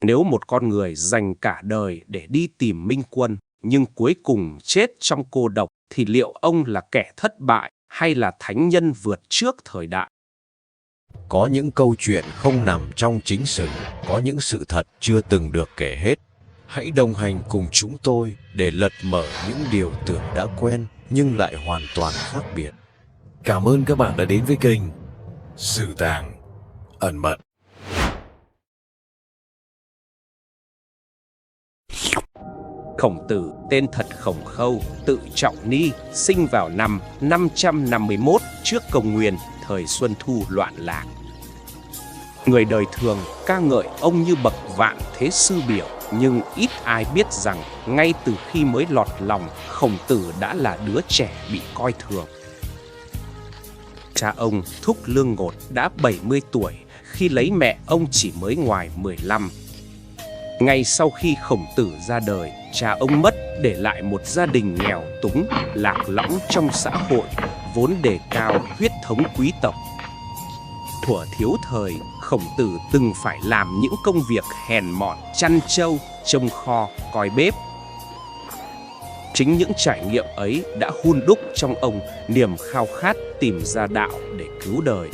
Nếu một con người dành cả đời để đi tìm minh quân, nhưng cuối cùng chết trong cô độc, thì liệu ông là kẻ thất bại hay là thánh nhân vượt trước thời đại? Có những câu chuyện không nằm trong chính sử, có những sự thật chưa từng được kể hết. Hãy đồng hành cùng chúng tôi để lật mở những điều tưởng đã quen nhưng lại hoàn toàn khác biệt. Cảm ơn các bạn đã đến với kênh Sự Tàng Ẩn Mật. Khổng Tử, tên thật Khổng Khâu, tự Trọng Ni, sinh vào năm 551 trước Công nguyên, thời Xuân Thu loạn lạc. Người đời thường ca ngợi ông như bậc vạn thế sư biểu, nhưng ít ai biết rằng ngay từ khi mới lọt lòng, Khổng Tử đã là đứa trẻ bị coi thường. Cha ông, Thúc Lương Ngột, đã 70 tuổi khi lấy mẹ ông chỉ mới ngoài 15. Ngay sau khi Khổng Tử ra đời, cha ông mất để lại một gia đình nghèo túng, lạc lõng trong xã hội, vốn đề cao huyết thống quý tộc. Thuở thiếu thời, Khổng Tử từng phải làm những công việc hèn mọn, chăn trâu, trông kho, coi bếp. Chính những trải nghiệm ấy đã hun đúc trong ông niềm khao khát tìm ra đạo để cứu đời.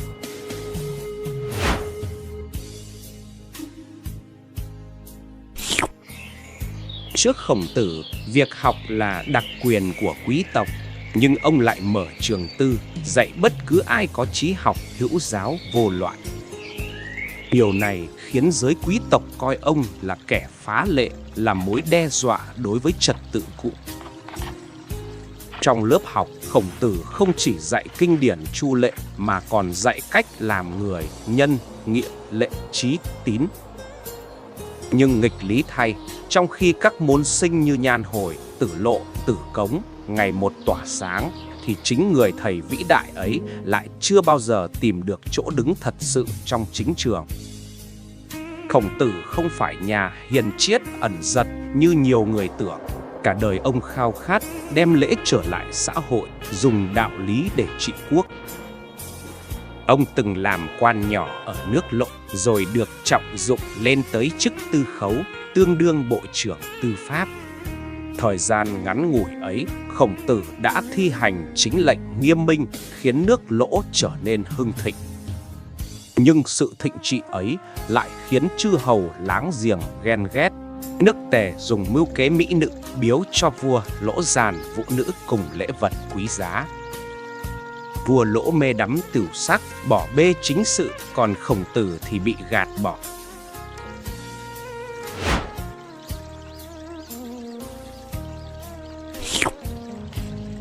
Trước Khổng Tử, việc học là đặc quyền của quý tộc, nhưng ông lại mở trường tư, dạy bất cứ ai có chí học hữu giáo vô loạn. Điều này khiến giới quý tộc coi ông là kẻ phá lệ, là mối đe dọa đối với trật tự cũ. Trong lớp học, Khổng Tử không chỉ dạy kinh điển chu lệ mà còn dạy cách làm người, nhân, nghĩa, lệ, trí, tín. Nhưng nghịch lý thay, trong khi các môn sinh như Nhan Hồi, Tử Lộ, Tử Cống ngày một tỏa sáng, thì chính người thầy vĩ đại ấy lại chưa bao giờ tìm được chỗ đứng thật sự trong chính trường. Khổng Tử không phải nhà hiền triết ẩn giật như nhiều người tưởng. Cả đời ông khao khát đem lễ trở lại xã hội, dùng đạo lý để trị quốc. Ông từng làm quan nhỏ ở nước Lộ, rồi được trọng dụng lên tới chức tư khấu, tương đương bộ trưởng tư pháp. Thời gian ngắn ngủi ấy, Khổng Tử đã thi hành chính lệnh nghiêm minh, khiến nước Lỗ trở nên hưng thịnh. Nhưng sự thịnh trị ấy lại khiến chư hầu láng giềng ghen ghét. Nước Tề dùng mưu kế mỹ nữ biếu cho vua Lỗ dàn vũ nữ cùng lễ vật quý giá. Vua Lỗ mê đắm tửu sắc, bỏ bê chính sự, còn Khổng Tử thì bị gạt bỏ.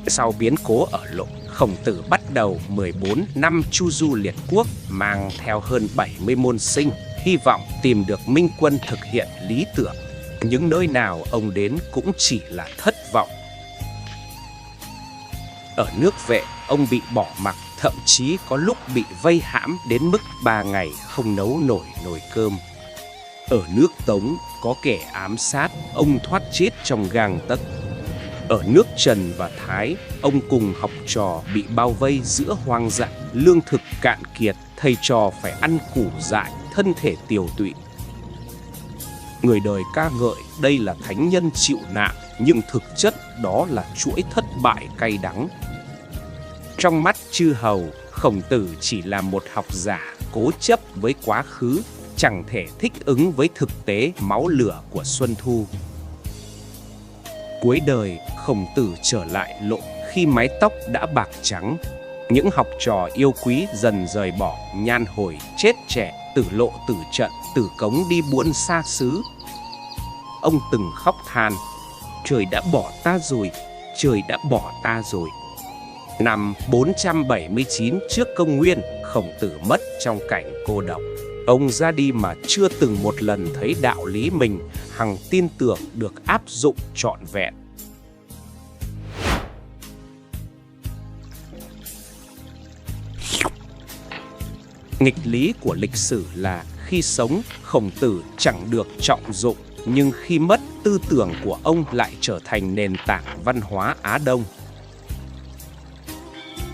Sau biến cố ở Lộ, Khổng Tử bắt đầu 14 năm chu du liệt quốc, mang theo hơn 70 môn sinh, hy vọng tìm được minh quân thực hiện lý tưởng. Những nơi nào ông đến cũng chỉ là thất vọng. Ở nước Vệ, ông bị bỏ mặc, thậm chí có lúc bị vây hãm đến mức 3 ngày không nấu nổi nồi cơm. Ở nước Tống, có kẻ ám sát, ông thoát chết trong gang tấc. Ở nước Trần và Thái, ông cùng học trò bị bao vây giữa hoang dã, lương thực cạn kiệt, thầy trò phải ăn củ dại, thân thể tiều tụy. Người đời ca ngợi đây là thánh nhân chịu nạn, nhưng thực chất đó là chuỗi thất bại cay đắng. Trong mắt chư hầu, Khổng Tử chỉ là một học giả cố chấp với quá khứ, chẳng thể thích ứng với thực tế máu lửa của Xuân Thu. Cuối đời, Khổng Tử trở lại Lộ khi mái tóc đã bạc trắng. Những học trò yêu quý dần rời bỏ, Nhan Hồi chết trẻ, Tử Lộ tử trận, Tử Cống đi buôn xa xứ. Ông từng khóc than: trời đã bỏ ta rồi, trời đã bỏ ta rồi. Năm 479 trước Công nguyên, Khổng Tử mất trong cảnh cô độc. Ông ra đi mà chưa từng một lần thấy đạo lý mình hằng tin tưởng được áp dụng trọn vẹn. Nghịch lý của lịch sử là khi sống, Khổng Tử chẳng được trọng dụng, nhưng khi mất, tư tưởng của ông lại trở thành nền tảng văn hóa Á Đông.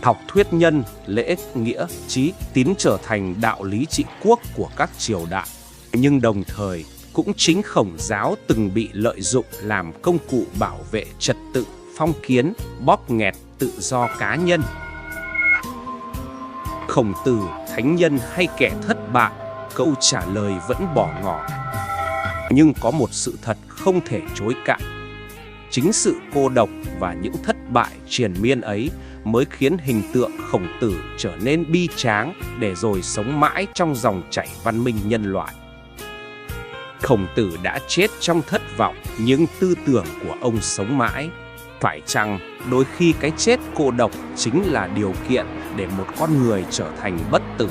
Học thuyết nhân, lễ, nghĩa, trí, tín trở thành đạo lý trị quốc của các triều đại. Nhưng đồng thời, cũng chính Khổng giáo từng bị lợi dụng làm công cụ bảo vệ trật tự, phong kiến, bóp nghẹt tự do cá nhân. Khổng Tử, thánh nhân hay kẻ thất bại? Câu trả lời vẫn bỏ ngỏ. Nhưng có một sự thật không thể chối cãi. Chính sự cô độc và những thất bại triền miên ấy mới khiến hình tượng Khổng Tử trở nên bi tráng để rồi sống mãi trong dòng chảy văn minh nhân loại. Khổng Tử đã chết trong thất vọng, nhưng tư tưởng của ông sống mãi. Phải chăng đôi khi cái chết cô độc chính là điều kiện để một con người trở thành bất tử?